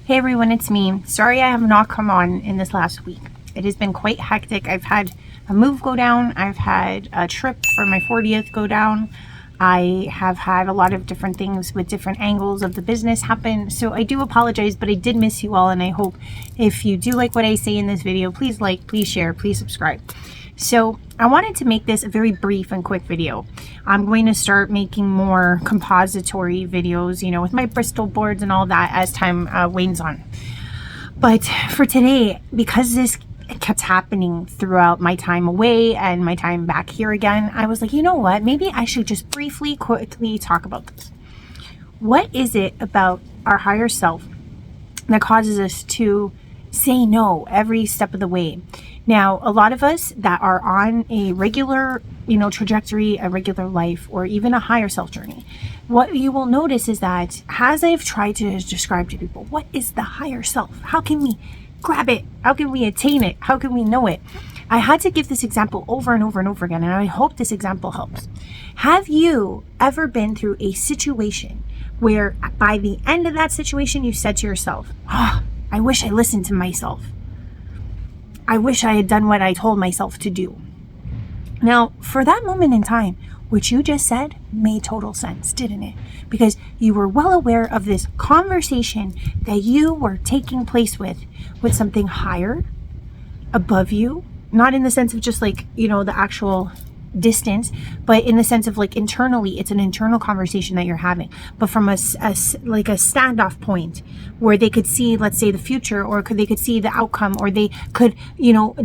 Hey everyone, it's me. Sorry I have not come on in this last week. It has been quite hectic. I've had a move go down. I've had a trip for my 40th go down. I have had a lot of different things with different angles of the business happen. So I do apologize, but I did miss you all. And I hope if you do like what I say in this video, please like, please share, please subscribe. So I wanted to make this a very brief and quick video. I'm going to start making more compository videos, with my Bristol boards and all that as time wanes on. But for today, because this kept happening throughout my time away and my time back here again, I was like, you know what? Maybe I should just quickly talk about this. What is it about our higher self that causes us to say no every step of the way? Now, a lot of us that are on a regular, trajectory, a regular life, or even a higher self journey, what you will notice is that as I've tried to describe to people, what is the higher self? How can we grab it? How can we attain it? How can we know it? I had to give this example over and over and over again, and I hope this example helps. Have you ever been through a situation where by the end of that situation, you said to yourself, I wish I listened to myself. I wish I had done what I told myself to do. Now, for that moment in time, what you just said made total sense, didn't it? Because you were well aware of this conversation that you were taking place with something higher, above you, not in the sense of just the actual distance, but in the sense of internally, it's an internal conversation that you're having, but from a standoff point where they could see, let's say, the future, or they could see the outcome, or they could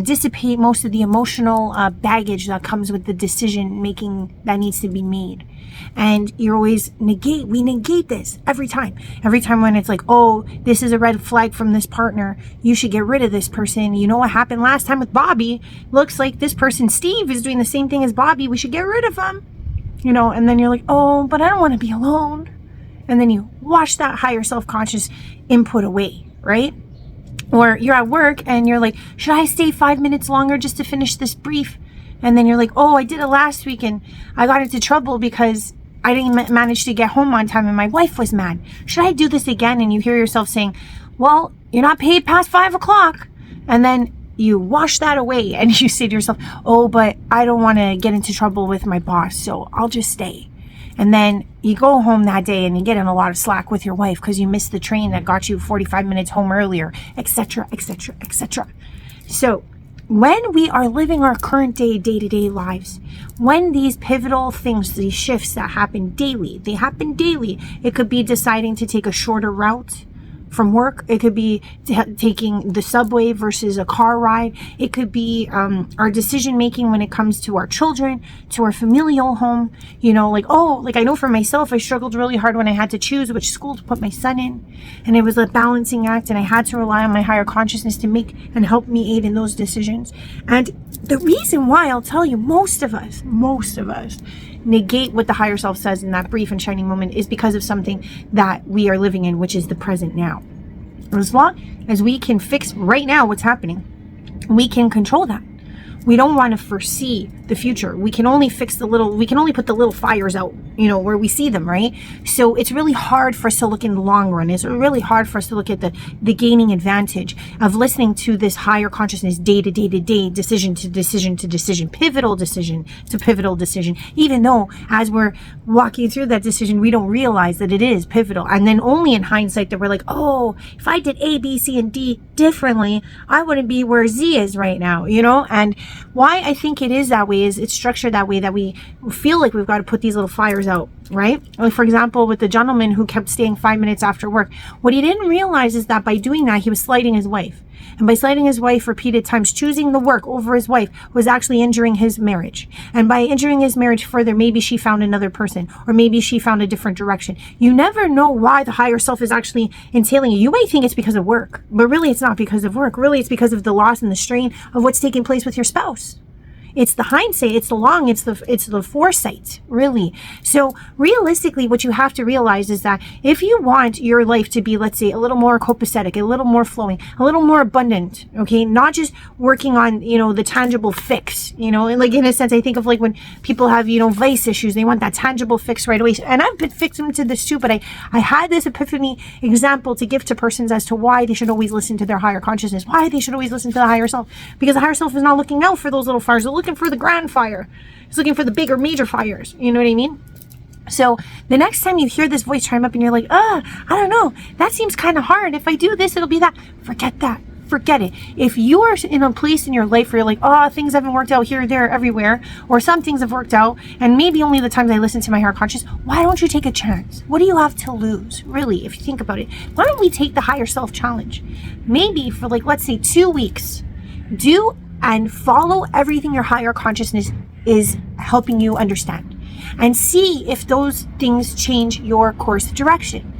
dissipate most of the emotional baggage that comes with the decision making that needs to be made. And you're always we negate this every time when it's this is a red flag from this partner, you should get rid of this person. You know what happened last time with Bobby? Looks like this person Steve is doing the same thing as Bobby, we should get rid of him. And then you're like, but I don't want to be alone. And then you wash that higher self-conscious input away, right? Or you're at work and you're like, should I stay 5 minutes longer just to finish this brief? And then you're like, I did it last week and I got into trouble because I didn't manage to get home on time and my wife was mad. Should I do this again? And you hear yourself saying, well, you're not paid past 5 o'clock. And then you wash that away and you say to yourself, but I don't want to get into trouble with my boss, so I'll just stay. And then you go home that day and you get in a lot of slack with your wife because you missed the train that got you 45 minutes home earlier, etc., etc., etc. So when we are living our current day-to-day lives, when these pivotal things, these shifts that happen daily, it could be deciding to take a shorter route from work. It could be taking the subway versus a car ride. It could be our decision making when it comes to our children, to our familial home. I know for myself, I struggled really hard when I had to choose which school to put my son in, and it was a balancing act, and I had to rely on my higher consciousness to make and help me aid in those decisions. And the reason why, I'll tell you, most of us negate what the higher self says in that brief and shining moment is because of something that we are living in, which is the present now. As long as we can fix right now what's happening, we can control that. We don't want to foresee the future. We can only put the little fires out, where we see them, right? So it's really hard for us to look in the long run. It's really hard for us to look at the gaining advantage of listening to this higher consciousness day to day to day, decision to decision to decision, pivotal decision to pivotal decision, even though as we're walking through that decision, we don't realize that it is pivotal. And then only in hindsight that we're like, if I did A, B, C, and D differently, I wouldn't be where Z is right now, and why I think it is that way is it's structured that way, that we feel like we've got to put these little fires out, right? Like, for example, with the gentleman who kept staying 5 minutes after work, what he didn't realize is that by doing that, he was slighting his wife. And by slighting his wife repeated times, choosing the work over his wife was actually injuring his marriage. And by injuring his marriage further, maybe she found another person, or maybe she found a different direction. You never know why the higher self is actually entailing you. You might think it's because of work, but really it's not because of work. Really, it's because of the loss and the strain of what's taking place with your spouse. It's the hindsight, it's the long, it's the foresight, really. So realistically, what you have to realize is that if you want your life to be, let's say, a little more copacetic, a little more flowing, a little more abundant, okay, not just working on, the tangible fix, and like in a sense, I think of like when people have, vice issues, they want that tangible fix right away. And I've been victim to this too, but I had this epiphany example to give to persons as to why they should always listen to their higher consciousness, why they should always listen to the higher self, because the higher self is not looking out for those little fires. They're looking for the grand fire. It's looking for the bigger major fires. You know what I mean? So the next time you hear this voice chime up and you're like, I don't know, that seems kind of hard. If I do this, it'll be that. Forget that. Forget it. If you are in a place in your life where you're like, things haven't worked out here, there, everywhere, or some things have worked out, and maybe only the times I listen to my higher conscious, why don't you take a chance? What do you have to lose, really, if you think about it? Why don't we take the higher self challenge? Maybe for let's say 2 weeks, do and follow everything your higher consciousness is helping you understand, and see if those things change your course of direction.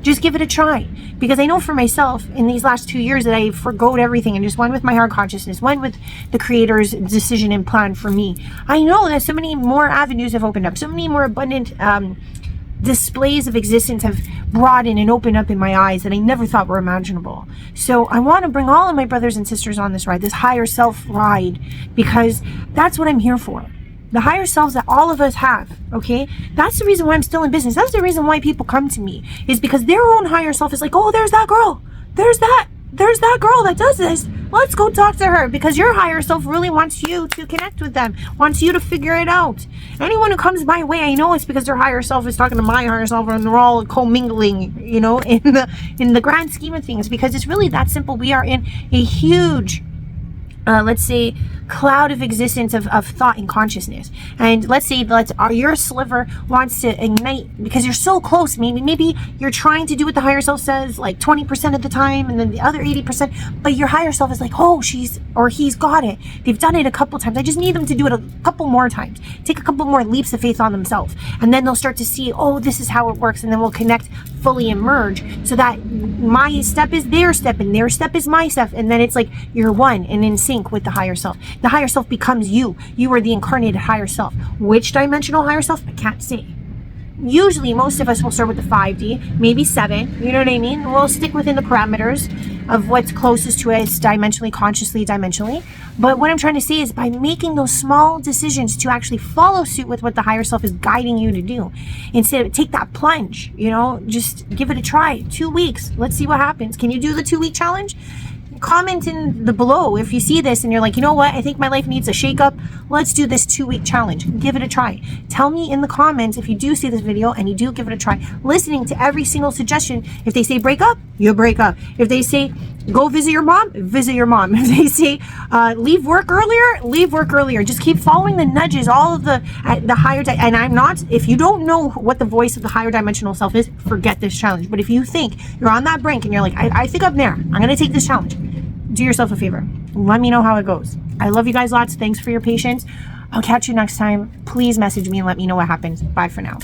Just give it a try, because I know for myself in these last 2 years that I forgot everything and just went with my higher consciousness, went with the creator's decision and plan for me. I know that so many more avenues have opened up, so many more abundant displays of existence have broadened and opened up in my eyes that I never thought were imaginable. So I want to bring all of my brothers and sisters on this ride, this higher self ride, because that's what I'm here for. The higher selves that all of us have, okay? That's the reason why I'm still in business. That's the reason why people come to me, is because their own higher self is like, oh, there's that girl. There's that girl that does this. Let's go talk to her, because your higher self really wants you to connect with them, wants you to figure it out. Anyone who comes my way, I know it's because their higher self is talking to my higher self, and we're all commingling, in the grand scheme of things, because it's really that simple. We are in a huge let's say cloud of existence of thought and consciousness, and let's say your sliver wants to ignite because you're so close. Maybe you're trying to do what the higher self says like 20% of the time, and then the other 80%, but your higher self is like, oh, she's or he's got it, they've done it a couple times, I just need them to do it a couple more times, take a couple more leaps of faith on themselves, and then they'll start to see, oh, this is how it works, and then we'll connect fully and merge, so that my step is their step and their step is my step, and then it's like you're one and in sync with the higher self. The higher self becomes you. You are the incarnated higher self. Which dimensional higher self? I can't say. Usually most of us will start with the 5D, maybe 7, you know what I mean? We'll stick within the parameters of what's closest to us dimensionally, consciously, dimensionally. But what I'm trying to say is, by making those small decisions to actually follow suit with what the higher self is guiding you to do, instead of take that plunge, just give it a try. 2 weeks. Let's see what happens. Can you do the 2-week challenge? Comment in the below if you see this and you're like, you know what, I think my life needs a shake up. Let's do this 2-week challenge. Give it a try. Tell me in the comments if you do see this video and you do give it a try. Listening to every single suggestion. If they say break up, you break up. If they say go visit your mom, visit your mom. If they say leave work earlier, leave work earlier. Just keep following the nudges, all of the higher and I'm not, if you don't know what the voice of the higher dimensional self is, forget this challenge. But if you think you're on that brink and you're like, I think I'm there, I'm going to take this challenge, do yourself a favor. Let me know how it goes. I love you guys lots. Thanks for your patience. I'll catch you next time. Please message me and let me know what happens. Bye for now.